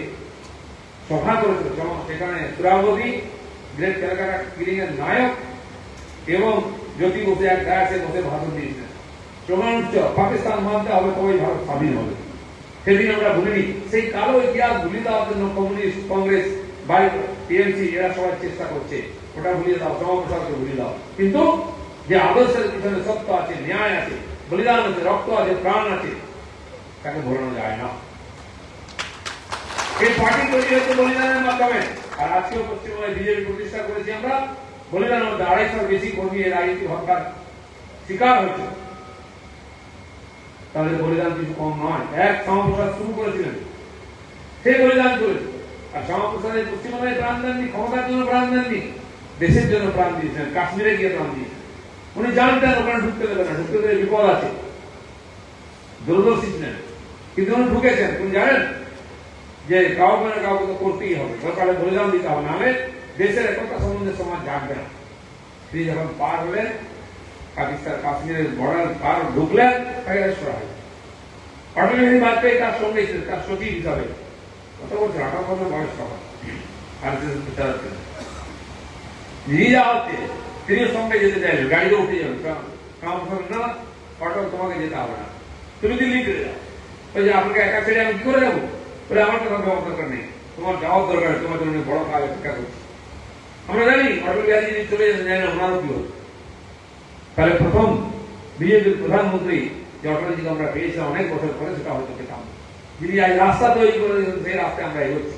সভা করেছিল। সেখানে সুরাবতী, গ্রেট ক্যালকাটা কিলিং এর নায়ক, এবং জ্যোতি বসে এক গায়ে বসে ভাষণ দিয়েছিলেন, প্রমাণ পাকিস্তান মানতে হবে, তবেই ভারত স্বাধীন হবে। সেদিন আমরা ভুলিনি। সেই কালো ইতিহাস ভুলিয়ে দেওয়ার জন্য কমিউনিস্ট, কংগ্রেস, টিএমসি এরা সবাই চেষ্টা করছে, ওটা ভুলিয়ে দাও, শ্যামাপ্রসাদকে ভুলিয়ে দাও। কিন্তু যে আদর্শের পিছনে সত্য আছে, ন্যায় আছে, বলিদান আছে, রক্ত আছে, প্রাণ আছে, তাকে ভোলানো যায় না। এই পার্টি তৈরি হয়েছে বলিদানের মাধ্যমে। আর আজকেও পশ্চিমবঙ্গে বিজেপি প্রতিষ্ঠা করেছি আমরা, বলিদানের মধ্যে 250 বেশি কর্মী এই রাজনীতি হত্যার শিকার হয়েছে। তাদের বলিদান কিছু কম নয়। এক শ্যামাপ্রসাদ শুরু করেছিলেন, সেই বলিদান করেছে। আর শ্যামাপ্রসাদের পশ্চিমবঙ্গে প্রাণ দেননি, ক্ষমতার জন্য প্রাণ দেননি, দেশের জন্য প্রাণ দিয়েছেন, কাশ্মীরে গিয়ে প্রাণ দিয়েছেন। উনি জানতেন ওখানে ঢুকতে দেবে না, ঢুকতে দেবে বিপদ আছে, দূরদর্শী ছিলেন, কিন্তু উনি ঢুকেছেন। উনি জানেন যে কাউকে না কাউকে তো করতেই হবে, সরকারের বলিদান দিতে হবে, নাহলে দেশের একতা সম্বন্ধে সমাজ জাগবে না। তিনি যখন পার হলেন পাকিস্তান, কাশ্মীরের বর্ডার পার ঢুকলেন, তাকে অ্যারেস্ট করা হয়। অটল বিহারী বাজপেয়ী তার সঙ্গে ছিলেন, তার সচিব হিসাবে। কত বছর? 18 বছর বয়স তখন। আর নিয়ে যাওয়া হচ্ছে, তিনিও সঙ্গে যেতে চাইলেন, গাড়িতে উঠে যাবেন। না, অটল তোমাকে যেতে হবে না, তুমি দিল্লি চলে যাও। ওই যে আপনাকে একা ছেড়ে আমি কি করে যাবো? বলে আমার কথা যাওয়ার দরকার নেই, তোমার যাওয়ার দরকার, তোমার জন্য বড় কাজ অপেক্ষা করছি। আমরা জানি অটল বিহারী যদি চলে যেতে জানি না ওনারও কি হতো। তাহলে প্রথম বিজেপির প্রধানমন্ত্রী যে অটলজিকে আমরা পেয়েছিলাম অনেক বছর পরে, সেটা হয়তো পেতাম। যিনি আজ রাস্তা তৈরি করে সেই রাস্তায় আমরা এগোচ্ছি।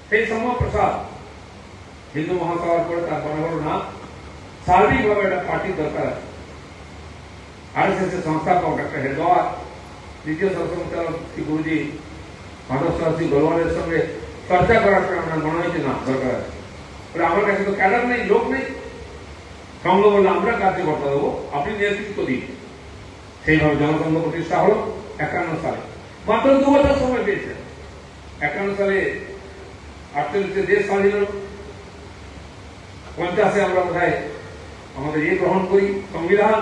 সেই শ্যামাপ্রসাদ হিন্দু মহাসভার পরে তার বড় বড় নাম, সার্বিকভাবে একটা পার্টির দরকার আছে। আরএসএস এর সংস্থাপক ডক্টর হেডগেওয়ার, দ্বিতীয় সরসংচালক শ্রী গুরুজি মাধব শ্রী গোলওয়ালের সঙ্গে চর্চা করার পর আমরা মনে হয়েছে না দরকার আছে। বলে আমার কাছে তো ক্যাডার নেই, লোক নেই। সংঘ বললে আমরা কার্যকর্তা দেবো, আপনি নেতৃত্ব দিন। সেইভাবে জনসংঘ প্রতিষ্ঠা হলো 51 সালে। মাত্র 2 বছর সময় পেয়েছেন। 51 সালে 48 দেশ স্বাধীন হল। 50-এ আমরা বোধহয় আমাদের গ্রহণ করি সংবিধান,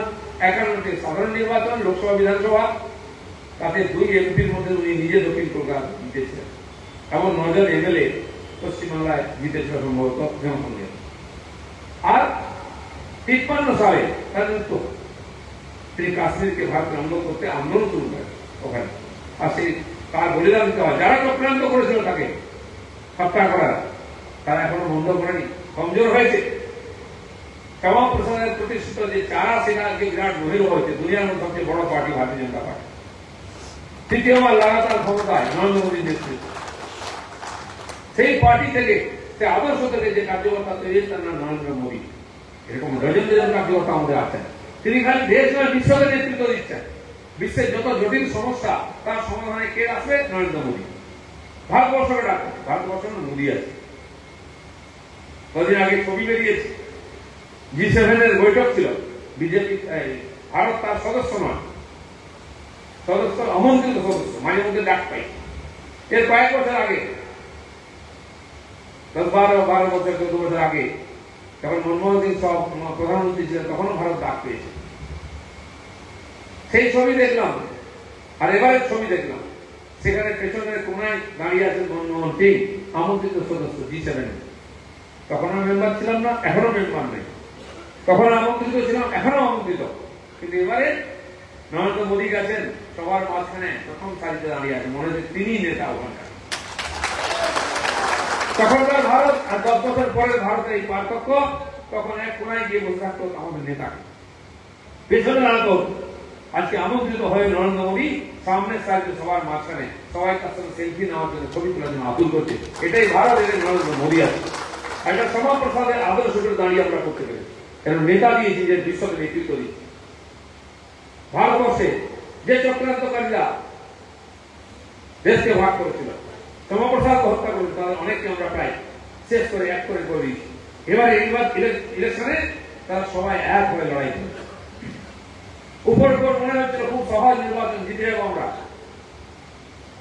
51-তে সাধারণ নির্বাচন, লোকসভা বিধানসভা, তাতে 2 এমপির মধ্যে উনি নিজে দক্ষিণ কলকাতা জিতেছিলেন এবং 9 জন এমএলএ পশ্চিমবাংলায় জিতেছিল সম্ভবত জনসংখ্যা। আর 53 সালে তার মৃত্যু, তিনি কাশ্মীরকে ভারতের অঙ্গ করতে আন্দোলন শুরু করেন ওখানে। আর সেই তার বলিদান দিতে হয়। যারা চক্রান্ত করেছিল তাকে হত্যা করার, তারা এখনো বন্ধ করেনি, কমজোর হয়েছে। শ্যামা প্রসাদের প্রতিষ্ঠিত যে চারা, সেটা আজকে বিরাট গভীর হয়েছে। দুনিয়ার মধ্যে সবচেয়ে বড় পার্টি ভারতীয় জনতা পার্টি। তৃতীয়বার লাগাতার ক্ষমতায় নরেন্দ্র মোদীর নেতৃত্ব। সেই পার্টি থেকে, সে আদর্শ থেকে যে কার্যকর্তা তৈরি তার নাম নরেন্দ্র মোদী। এরকম ডজন ডজন কার্যকর্তা আমাদের আছেন। তিনি খালি দেশ নয়, বিশ্বকে নেতৃত্ব দিচ্ছেন। বিশ্বের যত জটিল সমস্যা তার সমাধানে কে আসবে? নরেন্দ্র মোদী। ভারতবর্ষকে ডাকবে, ভারতবর্ষ মোদী আছে। কদিন আগে ছবি বেরিয়েছে, G7 বৈঠক ছিল, বিজেপি ভারত তার সদস্য নয়, সদস্য আমন্ত্রিত সদস্য, মাঝে মধ্যে ডাক পাই। এর কয়েক বছর আগে, 10-12 বছর 14 বছর আগে, যখন মনমোহন সিং সব প্রধানমন্ত্রী ছিলেন, তখনও ভারত ডাক পেয়েছে। সেই ছবি দেখলাম, আর এবারের ছবি দেখলাম, সেখানে পেছনের কোনায় দাঁড়িয়ে আছেন মনমোহন সিং, আমন্ত্রিত সদস্য G7। তখন আমি মেম্বার ছিলাম না, এখনো মেম্বার নেই। তখন আমন্ত্রিত ছিলাম, এখনো আমন্ত্রিত। কিন্তু এবারে নরেন্দ্র মোদী গেছেন সবার মাঝখানে, প্রথম সারিতে দাঁড়িয়ে আছেন, মনে হচ্ছে তিনি নেতা ওখানকার। তখনকার ভারত আর 10 বছর পরে ভারতের এই পার্থক্য। তখন এক কোনায় গিয়ে বসে থাকতো আমাদের নেতাকে, পেছনে দাঁড়াতো। আজকে আমন্ত্রিত হয়ে নরেন্দ্র মোদী সামনের সারিতে সবার মাঝখানে, সবাই তার সঙ্গে সেলফি নেওয়ার জন্য, ছবি তোলার জন্য আতুর করছে। এটাই ভারত, এটাই নরেন্দ্র মোদী আছে। একটা শ্যামা প্রসাদের আদর্শ দাঁড়িয়ে আমরা করতে পেরেছি। কেন নেতা দিয়েছি যে বিশ্বকে নেতৃত্ব দিচ্ছে। ভারতবর্ষে যে চক্রান্তকারীরা দেশকে ভাগ করেছিল, শ্যামা প্রসাদ হত্যা করেছিল, তাদের অনেককে আমরা প্রায় শেষ করে এক করে দিয়েছি। এবার ইলেকশনে তারা সবাই এক হয়ে লড়াই করেছে। উপর মনে হচ্ছিল খুব সহজ নির্বাচন জিতে যাবো আমরা,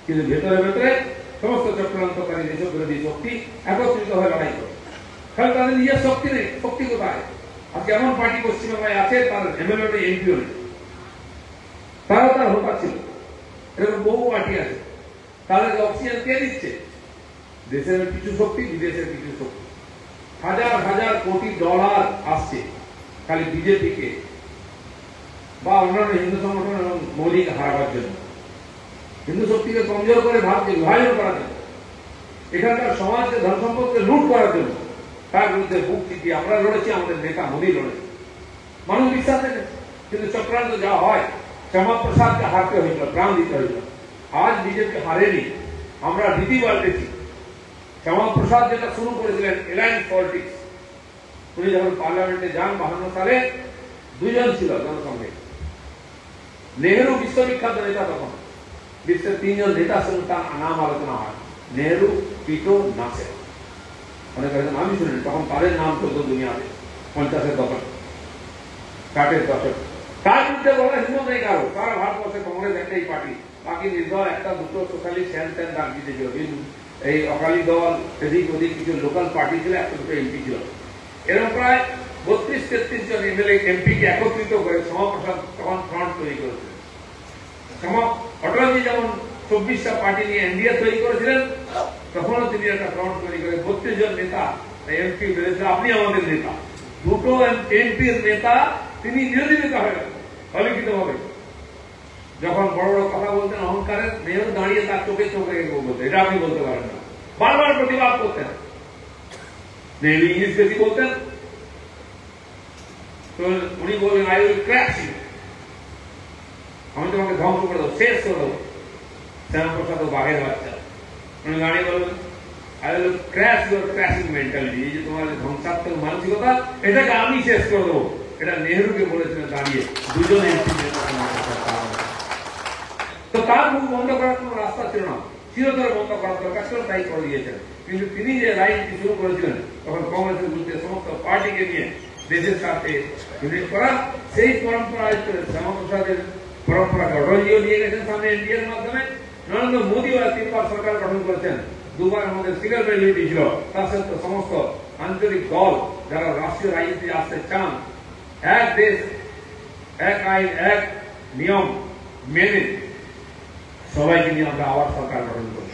কিন্তু ভেতরে ভেতরে সমস্ত চক্রান্তকারী দেশ বিরোধী শক্তি একত্রিত হয়ে লড়াই করে। কারণ তাদের নিজের শক্তি নেই। শক্তি কোথায়? আজকে এমন পার্টি পশ্চিমবঙ্গে আছে, তার এমএলএ নেই, এমপিও নেই, তারা তার হোতা ছিল। এরকম বহু পার্টি আছে। তাদেরকে অক্সিজেন কে দিচ্ছে? দেশের কিছু শক্তি, বিদেশের কিছু শক্তি। হাজার হাজার কোটি ডলার আসছে খালি বিজেপিকে বা অন্যান্য হিন্দু সংগঠন এবং মোদীকে হারাবার জন্য, হিন্দু শক্তিকে কমজোর করে ভারতকে বিভাজন করার জন্য, এখানকার সমাজকে ধন সম্পদকে লুট করার জন্য। তার বিরুদ্ধে বুক চিপিয়ে আমরা লড়েছি, আমাদের নেতা মোদী লড়েছে। মানুষ বিশ্বাস নেই। কিন্তু চক্রান্ত যা হয়, শ্যামা প্রসাদকে হারতে হয়েছিল, প্রাণ দিতে হয়েছিল। আজ বিজেপি হারেনি, আমরা রীতি পাল্টেছি। শ্যামা প্রসাদ যেটা শুরু করেছিলেন এলায়েন্স পলিটিক্স, উনি যখন পার্লামেন্টে যান 52 সালে, 2 জন ছিল জনসংঘে। নেহেরু বিশ্ববিখ্যাত নেতা, তখন বিশ্বের 3 জন নেতার সঙ্গে তার নাম আলোচনা হয়, নেহেরু, টিটো, নাসের। অনেক আমি শুনিনি, তখন তাদের নাম চলতো দুনিয়াতে 50-এর দশক, 60-এর দশক। তার বিরুদ্ধে বলা হিম্মত নেই কারো। সারা ভারতবর্ষে কংগ্রেস একটাই পার্টি, বাকি নির্দল 1-2 সোশ্যালিস্ট হ্যান ডাক দিতেছিল। এই অকালি দল, এদিক ওদিক কিছু লোকাল পার্টি ছিল, 1-2 এমপি ছিল। এরকম প্রায় 32-33 জন এমএলএ এমপিকে একত্রিত করে শ্যামা প্রসাদ তখন ফ্রন্ট তৈরি করেছিলেন। অটলজি যেমন 24টা পার্টি নিয়ে এনডিএ তৈরি করেছিলেন, তখনও তিনি একটা ফ্রন্ট তৈরি করে 32 জন নেতা এমপি বেড়েছিল। আপনি আমাদের নেতা। 2 এমপির নেতা তিনি বিরোধী নেতা হয়ে গেলেন অলিখিত ভাবে। যখন বড় বড় কথা বলতেন অহংকারের, নেহেরু দাঁড়িয়ে তার চোখে চোখে বলতেন, এটা আপনি বলতে পারেন না। বারবার প্রতিবাদ করতেন। নেহেরু ইংলিশ বেশি বলতেন, তো উনি বলবেন আই উইল ক্র্যাশ ইউ, আমি তোমাকে ধ্বংস করে দেবো, শেষ করে দেবো। শ্যামা প্রসাদ বাঘের বাচ্চা, উনি দাঁড়িয়ে বলবেন I will crash your crashing mentality, এই যে তোমার ধ্বংসাত্মক মানসিকতা, এটাকে আমি শেষ করে দেবো। এটা নেহেরুকে বলেছিলেন দাঁড়িয়ে 2 জন এমপি। তো তার মুখ বন্ধ করার কোন রাস্তা ছিল না, চিরতরে বন্ধ করার দরকার ছিল, তাই করে দিয়েছেন। কিন্তু তিনি যে রাজনীতি শুরু করেছিলেন, তখন কংগ্রেসের বিরুদ্ধে সমস্ত পার্টিকে নিয়ে দেশের সাথে ইউনিট করা, সেই পরম্পরা শ্যামা প্রসাদের পরম্পরাকে অটলজিও নিয়ে গেছেন সামনে এনডিএর মাধ্যমে। নরেন্দ্র মোদীও 3বার সরকার গঠন করেছেন, 2বার আমাদের সিঙ্গেল মেজরিটি ছিল, তার সাথে সমস্ত আঞ্চলিক দল যারা রাষ্ট্রীয় রাজনীতি আসতে চান, এক দেশ এক আইন এক নিয়ম মেনে সবাইকে নিয়ে আমরা আবার সরকার গঠন করি।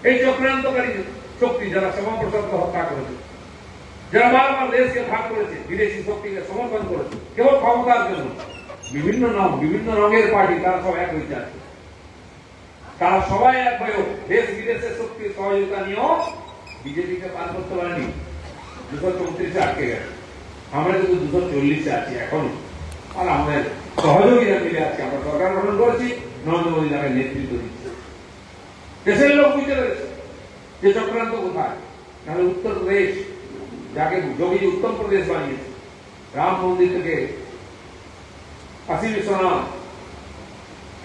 এই চক্রান্তকারী শক্তি যারা শ্যামাপ্রসাদকে হত্যা করেছে, যারা বারবার দেশকে ভাগ করেছে, বিদেশি শক্তিকে সমর্থন করেছে কেবল ক্ষমতার জন্য, বিভিন্ন নাম বিভিন্ন রঙের পার্টি, তারা সব এক হয়ে যাচ্ছে। তারা সবাই এক হয়েও দেশ বিদেশের শক্তির সহযোগিতা নিয়েও বিজেপিকে পার করতে পারেনি। 234-এ আটকে গেছে, আমরা কিন্তু 240-এ আছি এখন। আর আমাদের সহযোগীরা মিলে আছি, আমরা সরকার গঠন করেছি, নরেন্দ্র মোদী তাকে নেতৃত্ব দিচ্ছে। দেশের লোক বুঝতে পেরেছে যে চক্রান্ত কোথায়। তাহলে উত্তরপ্রদেশ, যাকে যোগী উত্তম প্রদেশ বানিয়েছে, রাম মন্দির থেকে কাশী বিশ্বনাথ,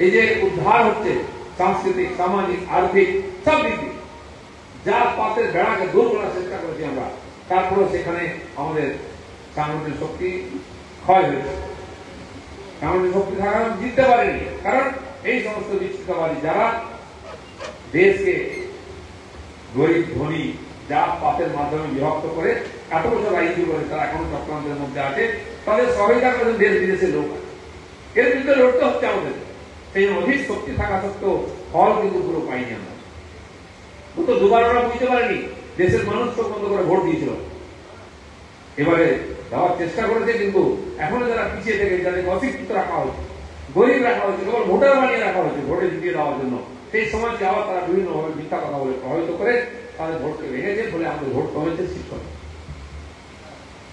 এই যে উদ্ধার হচ্ছে সাংস্কৃতিক, সামাজিক, আর্থিক সব দিক দিয়ে, যার পাতের বেড়াকে দূর করার চেষ্টা করেছি আমরা, তারপরেও সেখানে আমাদের সাংগঠনিক শক্তি ক্ষয় হয়েছে। সাংগঠনিক শক্তি থাকা জিততে পারেনি, কারণ এই সমস্ত বিচ্ছিন্নবাদী যারা দেশকে গরিব ধনী জাত পাতের মাধ্যমে বিভক্ত করে এত বছর রাজনীতি করে, তারা এখনো চক্রান্তের মধ্যে আছে। তাদের সহায়তা করেন দেশ বিদেশের লোক, এর বিরুদ্ধে লড়তে হচ্ছে আমাদের। সেই অধিক শক্তি থাকা সত্ত্বেও ফল কিন্তু পুরো পাইনি আমরা। তো দুবার ওরা বুঝতে পারেনি, দেশের মানুষ চোখ বন্ধ করে ভোট দিয়েছিল, এবারে দেওয়ার চেষ্টা করেছে, কিন্তু এখনো যারা পিছিয়ে থেকে যাদেরকে অশিক্ষিত রাখা হয়েছে, গরিব রাখা হয়েছে, কেবল ভোটার বানিয়ে রাখা হয়েছে ভোটে জিতিয়ে দেওয়ার জন্য, সেই সময়কে আবার তারা বিভিন্নভাবে মিথ্যা কথা বলে প্রভাবিত করে তাদের ভোটকে ভেঙেছে, ফলে আমাদের ভোট কমেছে শিক্ষক।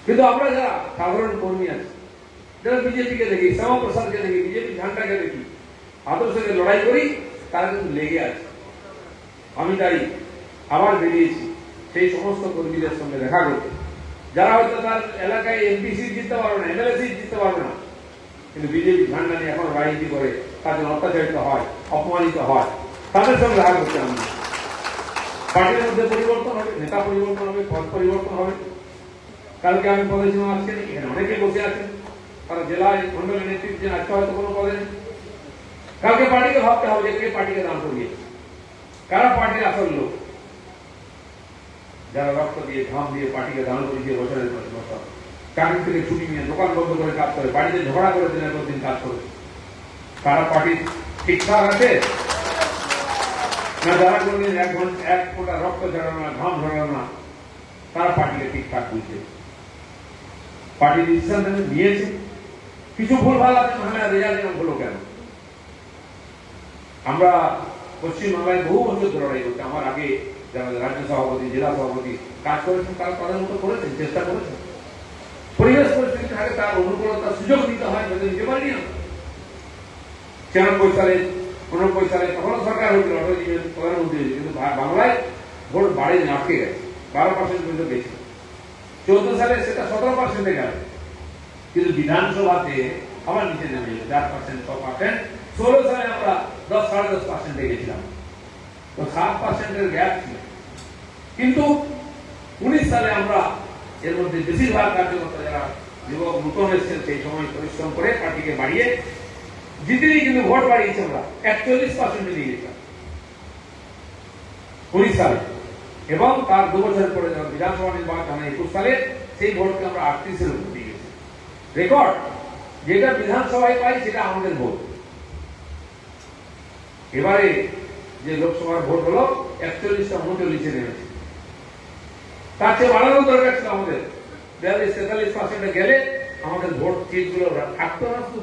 কিন্তু আমরা যারা সাধারণ কর্মী আছি, যারা বিজেপিকে দেখি, শ্যামাপ্রসাদকে দেখি, বিজেপি ঝান্ডাকে দেখি, আদর্শকে লড়াই করি, তারা কিন্তু লেগে আছে। আমি তাই আবার বেরিয়েছি সেই সমস্ত কর্মীদের সঙ্গে দেখা করতে, যারা হয়তো তার এলাকায় এমপি সিট জিততে পারবে না, এমএলএ সিট জিততে পারবে না, কিন্তু বিজেপি ঝান্ডা নিয়ে এখন রাজনীতি করে তাদের অত্যাচারিত হয়, অপমানিত হয়, তাদের সঙ্গে দেখা করতে আমরা। পার্টির মধ্যে পরিবর্তন হবে, নেতা পরিবর্তন হবে, পদ পরিবর্তন হবে। কালকে আমি পদে ছিলাম, আজকে এখানে অনেকে বসে আছেন, তারা জেলায় মন্ডলের নেতৃত্বে আজকে হয়তো কোনো পদে নেই। কালকে পার্টিকে ভাবতে হবে যে কে পার্টিকে দান করিয়েছে, কারা পার্টির আসল লোক, যারা রক্ত দিয়ে ঘাম দিয়ে পার্টিকে দান করিয়ে বছরের পর বছর চাকরি থেকে ছুটি নিয়ে দোকান বন্ধ করে কাজ করে, বাড়িতে ঝগড়া করে দিনের পর দিন কাজ করে, তারা পার্টির ঠিকঠাক আছে না? যারা কোনদিন এক ফোঁটা রক্ত ঝরানো না, ঘাম ঝরানো না, তারা পার্টিকে ঠিকঠাক বুঝছে। পার্টি ডিসিশন নিয়েছে, কিছু ভুল ভাল আছে, মানে রেজাল্ট এরকম হলো কেন? আমরা পশ্চিমবাংলায় বহু বছর ধরে লড়াই করছি। আমার আগে যারা রাজ্য সভাপতি, জেলা সভাপতি কাজ করেছেন, তারা তাদের মতো করেছেন, চেষ্টা করেছেন। পরিবেশ পরিস্থিতি থাকে, তার অনুকূলতার সুযোগ দিতে হয়, যদি দিতে পারিনি না। 96 সালে 89 সালে তখনও সরকার হয়েছিল, প্রধানমন্ত্রী হয়েছিল, কিন্তু বাংলায় ভোট বাড়ে আটকে গেছে, 12% পর্যন্ত গেছে। 14 সালে সেটা 17% গেল, কিন্তু বিধানসভাতে আবার নিচে নেমে গেল 4%, 6%। 16 সালে আমরা 10-10.5% গেছিলাম, তো 7%-এর গ্যাপ ছিল। কিন্তু 19 সালে আমরা এর মধ্যে বেশিরভাগ কার্যকর্তা যারা যুবক নতুন এসেছেন, সেই সময় পরিশ্রম করে পার্টিকে বাড়িয়ে জিতিনি, কিন্তু ভোট বাড়িয়েছি আমরা 41% নিয়ে গেছিলাম 19 সালে। এবং তার 2 বছর পরে যখন বিধানসভা নির্বাচন 21 সালে, সেই ভোটকে আমরা 38-এর উপর দিয়ে গেছি। রেকর্ড যেটা বিধানসভায় পাই সেটা আমাদের ভোট। এবারে যে লোকসভার ভোট হলো 41টা 39-এ নেমেছে, তার চেয়ে বাড়ানোর দরকার ছিল আমাদের। 42-43% গেলে আমাদের ভোট সিটগুলো থাকতো না, শুধু